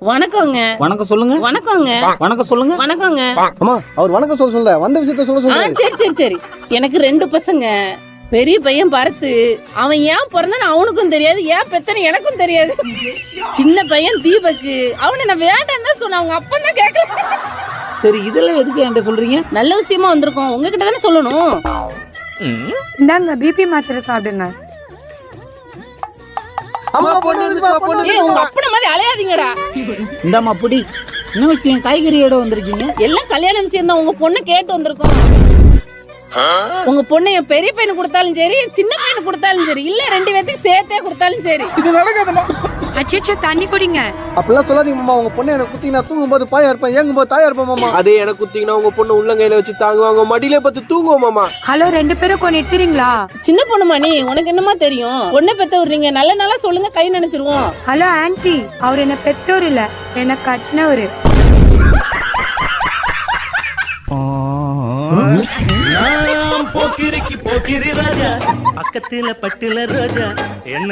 வணக்கங்க. வணக்கம் சொல்லுங்க. வணக்கங்க. வணக்கம் சொல்லுங்க. வணக்கங்க. அம்மா அவர் வணக்கம் சொல்ல வந்த விஷயத்த சொல்ல சரி சரி சரி. எனக்கு 2 பசங்க. பெரிய பையன் பரத்து. அவன் ஏன் பிறந்தான்னு அவனுக்கும் தெரியாது, ஏன் பெத்தன்னு எனக்கும் தெரியாது. சின்ன பையன் தீபக்கு. அவனை நான் வேண்டாம் தான் சொன்னேன், அவங்க அப்பா தான் கேட்கல. சரி, இதெல்லாம் எதுக்கு என்கிட்ட சொல்றீங்க? நல்ல விஷயமா வந்திருக்கோம், உங்ககிட்ட தானே சொல்லணும். இந்தாங்க பிபி மாத்திரை சாப்பிடுங்க. உங்க அப்பன மாதிரி அலையாதீங்கடா. இந்தாம்மா புடி. என்ன விஷயம்? காய்கறியோட வந்திருக்கீங்க? எல்லாம் கல்யாண விஷயம் தான். உங்க பொண்ணு கேட்டு வந்திருக்கோம். உங்க பொண்ணு என் பெரிய பையனு கொடுத்தாலும் சரி, சின்ன பையனு கொடுத்தாலும் சரி, இல்ல 2 பேத்துக்கு சேர்த்தே கொடுத்தாலும் சரி. இது நடக்காதமா. அச்சச்சோ, தண்ணி குடிங்க. அப்படிலாம் சொல்லாதீங்க மாமா. உங்க பொண்ணு எனக்கு குத்தினா தூங்கும் போது பாயா இருப்பேன், ஏங்கும் போது தாயா இருப்பேன் மாமா. அதே எனக்கு குத்திங்கன்னா உங்க பொண்ணு உள்ளங்கையில வச்சு தாங்குவாங்க, மடியில பார்த்து தூங்குவோம் மாமா. ஹலோ, 2 பேரும் கொஞ்சம் எடுத்துறீங்களா? சின்ன பொண்ணுமா நீ? உனக்கு என்னமா தெரியும்? பொண்ணை பெத்த விடுறீங்க, நல்ல நாளா சொல்லுங்க, கை நினைச்சிருவோம். ஹலோ ஆன்ட்டி, அவர் என்ன பெத்தவர் இல்ல, என்ன கட்டினவரு. போக்கிரிக்கு போக்கிரி ராஜா, பக்கத்துல பட்டுல ரோஜா என்ன